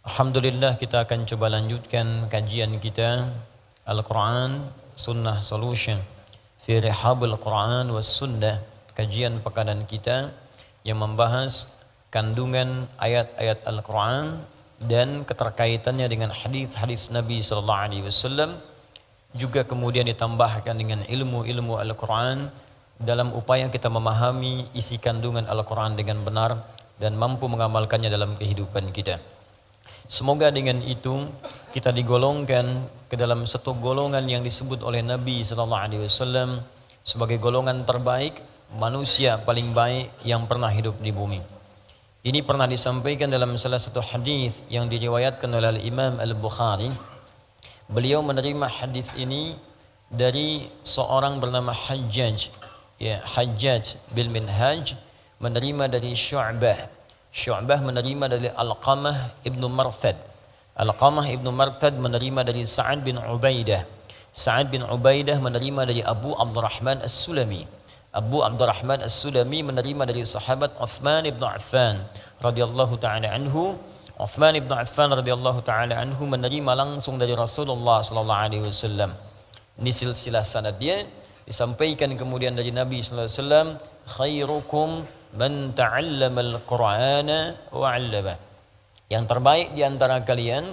Alhamdulillah, kita akan coba lanjutkan kajian kita Al-Quran Sunnah Solution fi Rihabul Quran was Sunnah, kajian pekanan kita yang membahas kandungan ayat-ayat Al-Quran dan keterkaitannya dengan hadis-hadis Nabi sallallahu alaihi wasallam, juga kemudian ditambahkan dengan ilmu-ilmu Al-Quran dalam upaya kita memahami isi kandungan Al-Quran dengan benar dan mampu mengamalkannya dalam kehidupan kita. Semoga dengan itu kita digolongkan ke dalam satu golongan yang disebut oleh Nabi sallallahu alaihi wasallam sebagai golongan terbaik, manusia paling baik yang pernah hidup di bumi. Ini pernah disampaikan dalam salah satu hadis yang diriwayatkan oleh Imam Al-Bukhari. Beliau menerima hadis ini dari seorang bernama Hajjaj, Hajjaj bil Minhaj, menerima dari Syu'bah menerima dari Alqamah ibnu Marthad. Alqamah ibnu Marthad menerima dari Sa'ad bin Ubaidah. Sa'ad bin Ubaidah menerima dari Abu Abdurrahman As-Sulami. Abu Abdurrahman As-Sulami menerima dari sahabat Uthman ibn Affan radhiyallahu ta'ala anhu. Uthman ibn Affan radhiyallahu ta'ala anhu menerima langsung dari Rasulullah sallallahu alaihi wasallam. Ini silsilah sanad dia, disampaikan kemudian dari Nabi sallallahu alaihi wasallam, khairukum man ta'allamal Qur'ana wa 'allama. Yang terbaik di antara kalian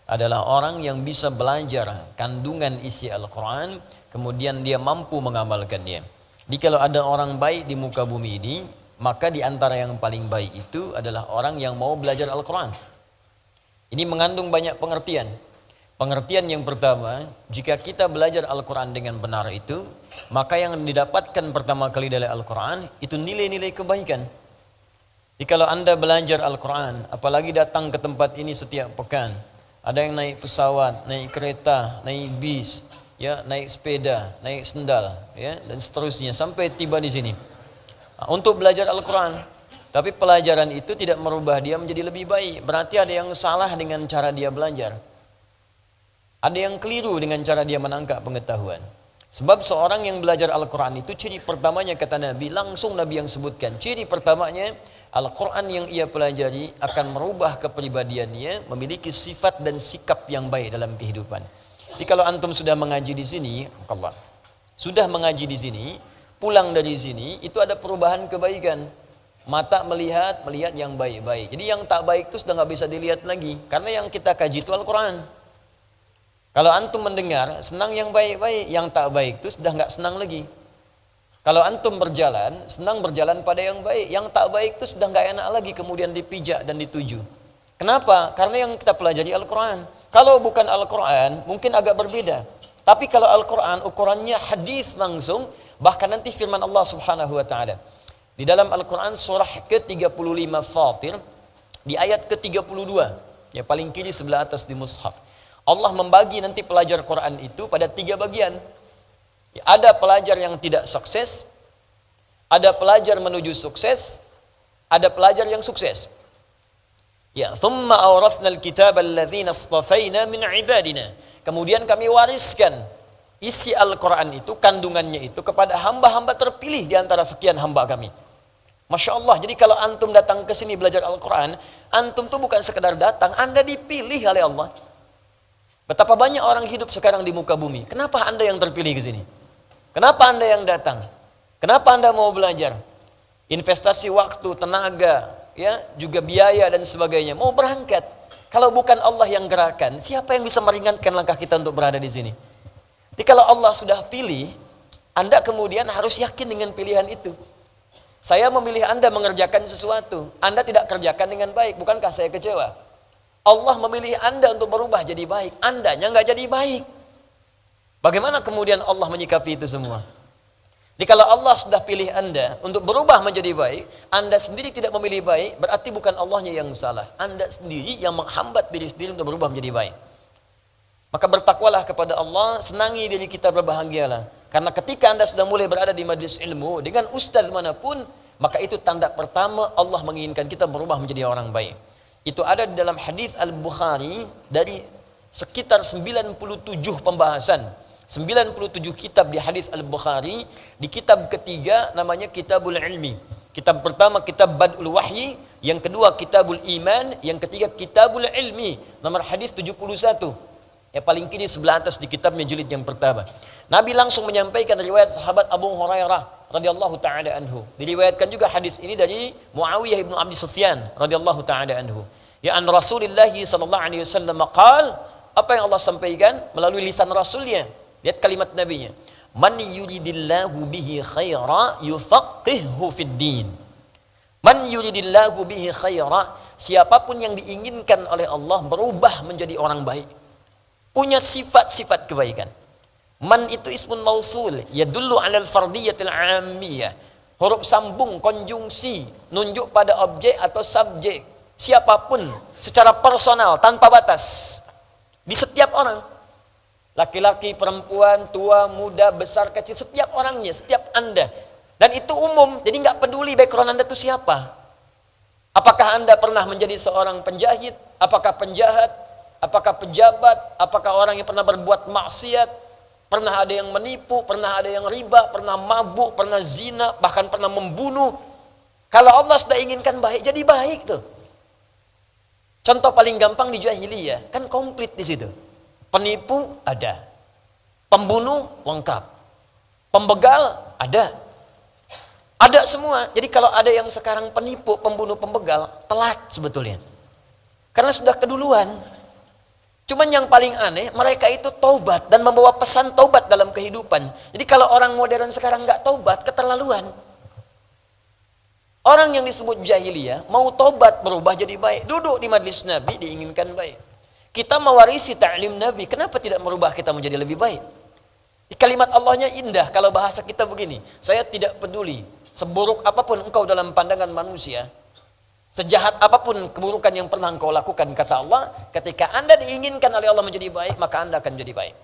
adalah orang yang bisa belajar kandungan isi Al-Qur'an kemudian dia mampu mengamalkannya. Jadi kalau ada orang baik di muka bumi ini, maka di antara yang paling baik itu adalah orang yang mau belajar Al-Qur'an. Ini mengandung banyak pengertian. Pengertian yang pertama, jika kita belajar Al-Quran dengan benar itu, maka yang didapatkan pertama kali dari Al-Quran itu nilai-nilai kebaikan. Jadi kalau Anda belajar Al-Quran, apalagi datang ke tempat ini setiap pekan, ada yang naik pesawat, naik kereta, naik bis, ya, naik sepeda, naik sendal, ya, dan seterusnya sampai tiba di sini untuk belajar Al-Quran. Tapi pelajaran itu tidak merubah dia menjadi lebih baik. Berarti ada yang salah dengan cara dia belajar. Ada yang keliru dengan cara dia menangkap pengetahuan. Sebab seorang yang belajar Al-Quran itu ciri pertamanya, kata Nabi, langsung Nabi yang sebutkan. Ciri pertamanya, Al-Quran yang ia pelajari akan merubah kepribadiannya, memiliki sifat dan sikap yang baik dalam kehidupan. Jadi kalau antum sudah mengaji di sini, sudah mengaji di sini, pulang dari sini, itu ada perubahan kebaikan. Mata melihat yang baik-baik. Jadi yang tak baik itu sudah nggak bisa dilihat lagi. Karena yang kita kaji itu Al-Quran. Kalau antum mendengar, senang yang baik-baik, yang tak baik itu sudah nggak senang lagi. Kalau antum berjalan, senang berjalan pada yang baik, yang tak baik itu sudah nggak enak lagi kemudian dipijak dan dituju. Kenapa? Karena yang kita pelajari Al-Quran. Kalau bukan Al-Quran, mungkin agak berbeda. Tapi kalau Al-Quran, ukurannya hadis langsung, bahkan nanti firman Allah Subhanahu wa Ta'ala. Di dalam Al-Quran surah ke-35 Fatir, di ayat ke-32, ya paling kiri sebelah atas di mushaf. Allah membagi nanti pelajar Quran itu pada 3 bagian. Ada pelajar yang tidak sukses, ada pelajar menuju sukses, ada pelajar yang sukses. Ya, thumma awrathnal kitaba alladzina istafaina min ibadina. Kemudian kami wariskan isi Al-Quran itu, kandungannya itu kepada hamba-hamba terpilih di antara sekian hamba kami. Masya Allah, jadi kalau antum datang ke sini belajar Al-Quran, antum tuh bukan sekedar datang, Anda dipilih oleh Allah. Betapa banyak orang hidup sekarang di muka bumi. Kenapa Anda yang terpilih ke sini? Kenapa Anda yang datang? Kenapa Anda mau belajar? Investasi waktu, tenaga, ya, juga biaya dan sebagainya. Mau berangkat. Kalau bukan Allah yang gerakan, siapa yang bisa meringankan langkah kita untuk berada di sini? Jadi kalau Allah sudah pilih, Anda kemudian harus yakin dengan pilihan itu. Saya memilih Anda mengerjakan sesuatu, Anda tidak kerjakan dengan baik, bukankah saya kecewa? Allah memilih Anda untuk berubah jadi baik, Andanya nggak jadi baik. Bagaimana kemudian Allah menyikapi itu semua? Jadi kalau Allah sudah pilih Anda untuk berubah menjadi baik, Anda sendiri tidak memilih baik, berarti bukan Allahnya yang salah. Anda sendiri yang menghambat diri sendiri untuk berubah menjadi baik. Maka bertakwalah kepada Allah, senangi diri kita, berbahagialah. Karena ketika Anda sudah mulai berada di majlis ilmu dengan ustaz manapun, maka itu tanda pertama Allah menginginkan kita berubah menjadi orang baik. Itu ada di dalam hadis Al-Bukhari dari sekitar 97 pembahasan, 97 kitab di hadis Al-Bukhari. Di kitab ketiga namanya Kitabul Ilmi. Kitab pertama kitab Bad'ul Wahyi, yang kedua kitabul iman, yang ketiga kitabul ilmi. Nomor hadis 71. Ya paling kiri sebelah atas di kitabnya jilid yang pertama. Nabi langsung menyampaikan riwayat sahabat Abu Hurairah radhiyallahu taala anhu. Diriwayatkan juga hadis ini dari Muawiyah bin Abi Sufyan radhiyallahu taala anhu. Ya an Rasulullah sallallahu alaihi wasallam qaal, apa yang Allah sampaikan melalui lisan Rasulnya. Lihat kalimat nabinya. Man yuridillahu bihi khaira yufaqqihhu fid din. Man yuridillahu bihi khaira, siapapun yang diinginkan oleh Allah berubah menjadi orang baik, punya sifat-sifat kebaikan. Man itu ismun mausul, yadullu 'alal fardiyatil 'ammiyah. Huruf sambung konjungsi nunjuk pada objek atau subjek. Siapapun secara personal tanpa batas. Di setiap orang. Laki-laki, perempuan, tua, muda, besar, kecil, setiap orangnya, setiap Anda. Dan itu umum, jadi nggak peduli background Anda itu siapa. Apakah Anda pernah menjadi seorang penjahit? Apakah penjahat? Apakah pejabat? Apakah orang yang pernah berbuat maksiat? Pernah ada yang menipu? Pernah ada yang riba? Pernah mabuk? Pernah zina? Bahkan pernah membunuh? Kalau Allah sudah inginkan baik, jadi baik tuh. Contoh paling gampang di jahiliyah, kan komplit di situ. Penipu ada, pembunuh lengkap, pembegal ada semua. Jadi kalau ada yang sekarang penipu, pembunuh, pembegal, telat sebetulnya. Karena sudah keduluan. Cuman yang paling aneh, mereka itu taubat dan membawa pesan taubat dalam kehidupan. Jadi kalau orang modern sekarang nggak taubat, keterlaluan. Orang yang disebut jahiliyah, mau taubat berubah jadi baik. Duduk di majlis Nabi diinginkan baik. Kita mewarisi ta'lim Nabi, kenapa tidak merubah kita menjadi lebih baik? Kalimat Allahnya indah, kalau bahasa kita begini, saya tidak peduli. Seburuk apapun engkau dalam pandangan manusia, sejahat apapun keburukan yang pernah engkau lakukan, kata Allah, ketika Anda diinginkan oleh Allah menjadi baik, maka Anda akan jadi baik.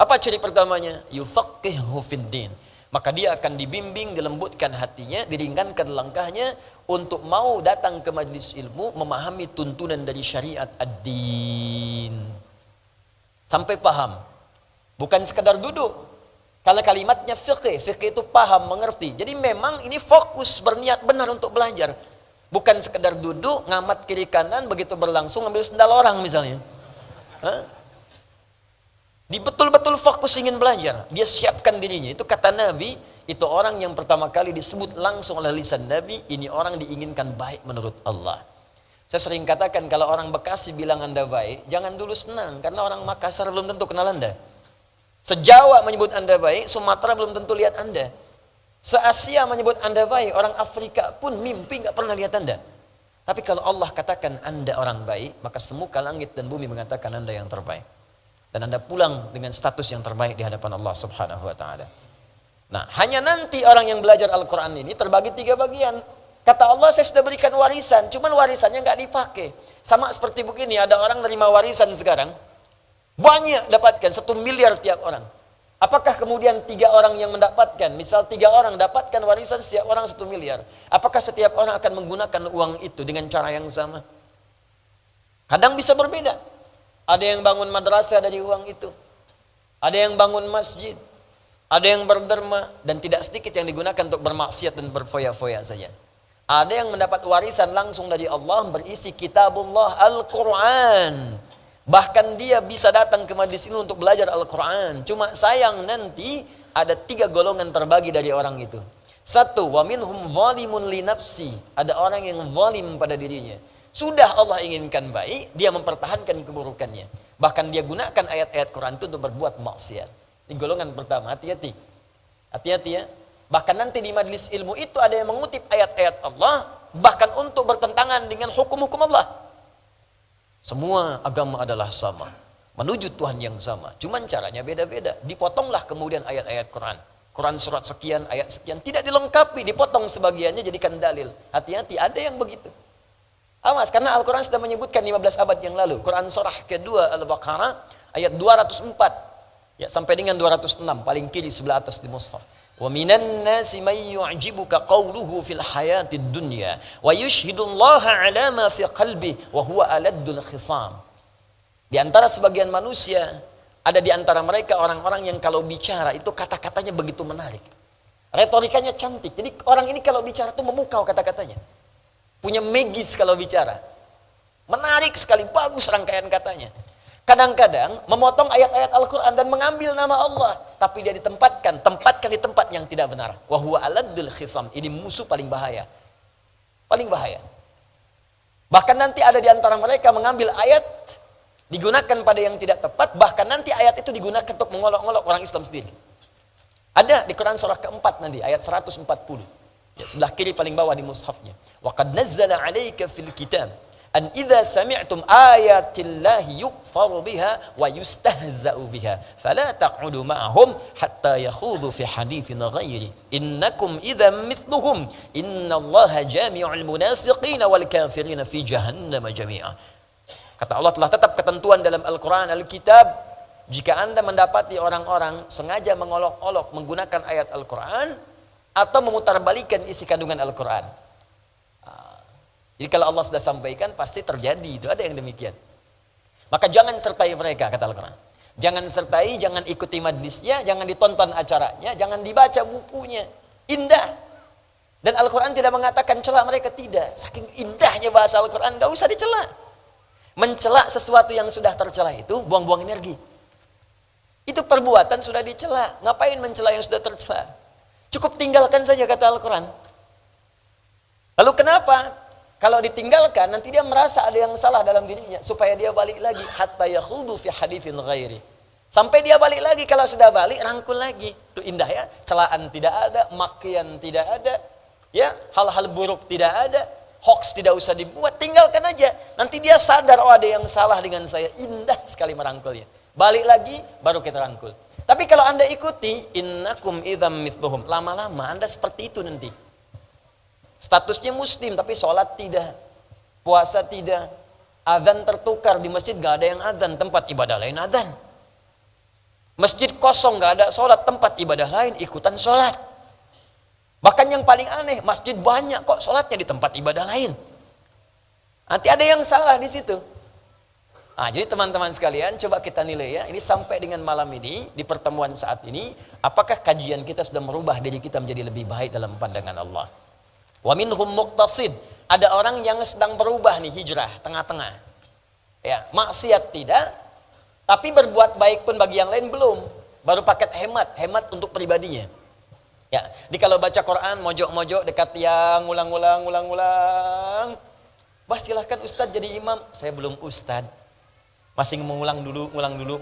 Apa ciri pertamanya? Yufaqqihhu fid-din. Maka dia akan dibimbing, dilembutkan hatinya, diringankan langkahnya untuk mau datang ke majlis ilmu, memahami tuntunan dari syariat ad-din. Sampai paham. Bukan sekadar duduk. Kalau kalimatnya fiqih itu paham, mengerti. Jadi memang ini fokus, berniat benar untuk belajar. Bukan sekedar duduk, ngamat kiri kanan, begitu berlangsung ngambil sendal orang misalnya. Dia betul-betul fokus ingin belajar. Dia siapkan dirinya. Itu kata Nabi, itu orang yang pertama kali disebut langsung oleh lisan Nabi, ini orang diinginkan baik menurut Allah. Saya sering katakan kalau orang Bekasi bilang Anda baik, jangan dulu senang. Karena orang Makassar belum tentu kenal Anda. Se-Jawa menyebut Anda baik, Sumatera belum tentu lihat Anda. Se-Asia menyebut Anda baik, orang Afrika pun mimpi nggak pernah lihat Anda. Tapi kalau Allah katakan Anda orang baik, maka semuka langit dan bumi mengatakan Anda yang terbaik. Dan Anda pulang dengan status yang terbaik di hadapan Allah Subhanahu wa taala. Nah, hanya nanti orang yang belajar Al-Qur'an ini terbagi 3 bagian. Kata Allah, saya sudah berikan warisan, cuman warisannya nggak dipakai. Sama seperti begini, ada orang nerima warisan sekarang, banyak dapatkan, 1 miliar tiap orang. Apakah kemudian 3 orang yang mendapatkan, misal 3 orang dapatkan warisan setiap orang 1 miliar. Apakah setiap orang akan menggunakan uang itu dengan cara yang sama? Kadang bisa berbeda. Ada yang bangun madrasah dari uang itu. Ada yang bangun masjid. Ada yang berderma. Dan tidak sedikit yang digunakan untuk bermaksiat dan berfoya-foya saja. Ada yang mendapat warisan langsung dari Allah berisi kitabullah Al-Quran. Bahkan dia bisa datang ke majlis ini untuk belajar Al-Quran. Cuma sayang nanti ada 3 golongan terbagi dari orang itu. 1, wa minhum zalimun li nafsi. Ada orang yang zalim pada dirinya. Sudah Allah inginkan baik, dia mempertahankan keburukannya. Bahkan dia gunakan ayat-ayat Quran itu untuk berbuat maksiat. Ini golongan pertama, hati-hati. Hati-hati ya. Bahkan nanti di majlis ilmu itu ada yang mengutip ayat-ayat Allah, bahkan untuk bertentangan dengan hukum-hukum Allah. Semua agama adalah sama, menuju Tuhan yang sama. Cuman caranya beda-beda. Dipotonglah kemudian ayat-ayat Quran. Quran surat sekian, ayat sekian. Tidak dilengkapi, dipotong sebagiannya jadikan dalil. Hati-hati, ada yang begitu. Awas, karena Al-Quran sudah menyebutkan 15 abad yang lalu. Quran surah kedua Al-Baqarah, ayat 204. Ya, sampai dengan 206, paling kiri sebelah atas di mushaf. Wa minan nasi may yu'jibuka qawluhu fil hayatid dunya wa yushhidullaha ala ma fi qalbi wa huwa aladdul khisam. Di antara sebagian manusia, ada di antara mereka orang-orang yang kalau bicara itu kata-katanya begitu menarik. Retorikanya cantik. Jadi orang ini kalau bicara itu memukau kata-katanya. Punya magis kalau bicara. Menarik sekali, bagus rangkaian katanya. Kadang-kadang memotong ayat-ayat Al-Quran dan mengambil nama Allah. Tapi dia tempatkan di tempat yang tidak benar. Wa huwa aladul khisam. Ini musuh paling bahaya. Paling bahaya. Bahkan nanti ada di antara mereka mengambil ayat, digunakan pada yang tidak tepat. Bahkan nanti ayat itu digunakan untuk mengolok-olok orang Islam sendiri. Ada di Quran surah keempat nanti, ayat 140. Ya, sebelah kiri paling bawah di mushafnya. Wa qad nazzala 'alaika fil kitab an idza sami'tum ayatillahi yukfaru biha wa yustahza'u biha fala taq'udu ma'ahum hatta yakhudhu fi haditsin ghairi innakum idzan mithluhum innallaha jami'ul munafiqina wal kafirina fi jahannam jami'a. Kata Allah, telah tetap ketentuan dalam Al-Quran, Al-Kitab, jika Anda mendapati orang-orang sengaja mengolok-olok menggunakan ayat Al-Quran atau memutarbalikkan isi kandungan Al-Quran. Jadi kalau Allah sudah sampaikan pasti terjadi, itu ada yang demikian. Maka jangan sertai mereka, kata Al-Quran. Jangan sertai, jangan ikuti majlisnya, jangan ditonton acaranya, jangan dibaca bukunya. Indah. Dan Al-Quran tidak mengatakan cela mereka, tidak. Saking indahnya bahasa Al-Quran, gak usah dicela. Mencela sesuatu yang sudah tercela itu buang-buang energi. Itu perbuatan sudah dicela. Ngapain mencela yang sudah tercela? Cukup tinggalkan saja, kata Al-Quran. Lalu kenapa? Kalau ditinggalkan, nanti dia merasa ada yang salah dalam dirinya. Supaya dia balik lagi. Hatta yakhudhu fi haditsin ghairi. Sampai dia balik lagi. Kalau sudah balik, rangkul lagi. Itu indah ya. Celaan tidak ada. Makian tidak ada. Ya, hal-hal buruk tidak ada. Hoax tidak usah dibuat. Tinggalkan aja. Nanti dia sadar, oh ada yang salah dengan saya. Indah sekali merangkulnya. Balik lagi, baru kita rangkul. Tapi kalau Anda ikuti, innakum idzam mithluhum. Lama-lama Anda seperti itu nanti. Statusnya muslim, tapi sholat tidak. Puasa tidak. Azan tertukar, di masjid gak ada yang azan, tempat ibadah lain azan. Masjid kosong, gak ada sholat, tempat ibadah lain, ikutan sholat. Bahkan yang paling aneh, masjid banyak kok sholatnya di tempat ibadah lain. Nanti ada yang salah di situ. Nah, jadi teman-teman sekalian, coba kita nilai ya. Ini sampai dengan malam ini, di pertemuan saat ini, apakah kajian kita sudah merubah diri kita menjadi lebih baik dalam pandangan Allah? Wa minhum muqtasid. Ada orang yang sedang berubah nih, hijrah, tengah-tengah. Ya, maksiat tidak, tapi berbuat baik pun bagi yang lain belum. Baru paket hemat untuk pribadinya. Ya, di kalau baca Quran, mojok-mojok dekat tiang, ulang. Bah, silahkan Ustadz jadi imam. Saya belum Ustadz. Masih mengulang dulu,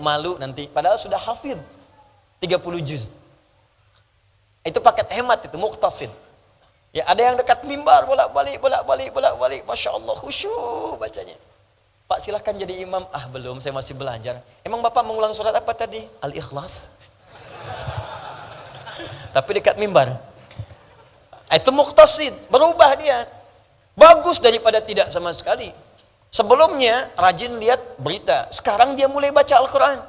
malu nanti. Padahal sudah hafid 30 juz. Itu paket hemat itu, muqtasid. Ya, ada yang dekat mimbar, bolak-balik. Masya Allah, khusyuk bacanya. Pak silahkan jadi imam. Ah belum, saya masih belajar. Emang Bapak mengulang surat apa tadi? Al-Ikhlas. Tapi dekat mimbar. Itu muqtasid, berubah dia. Bagus daripada tidak sama sekali. Sebelumnya rajin lihat berita, sekarang dia mulai baca Al-Quran.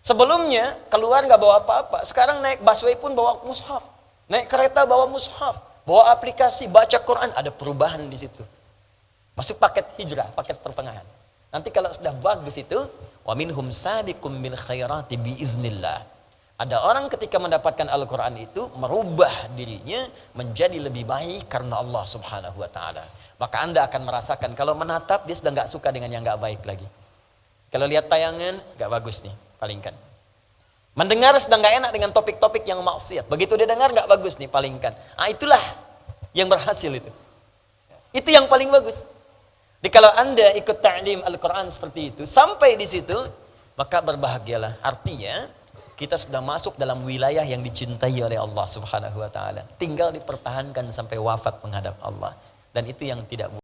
Sebelumnya keluar nggak bawa apa-apa, sekarang naik busway pun bawa mushaf, naik kereta bawa mushaf, bawa aplikasi, baca Quran. Ada perubahan di situ. Masuk paket hijrah, paket pertengahan. Nanti kalau sudah bagus itu, wa minhum sabiqum bil khairati biiznillah. Ada orang ketika mendapatkan Al-Quran itu merubah dirinya menjadi lebih baik karena Allah Subhanahu wa Ta'ala. Maka Anda akan merasakan kalau menatap dia sudah nggak suka dengan yang nggak baik lagi. Kalau lihat tayangan nggak bagus nih, palingkan. Mendengar sudah nggak enak dengan topik-topik yang maksiat. Begitu dia dengar nggak bagus nih, palingkan. Ah itulah yang berhasil itu. Itu yang paling bagus. Jadi kalau Anda ikut ta'lim Al-Quran seperti itu, sampai di situ, maka berbahagialah. Artinya kita sudah masuk dalam wilayah yang dicintai oleh Allah Subhanahu wa Ta'ala. Tinggal dipertahankan sampai wafat menghadap Allah. Dan itu yang tidak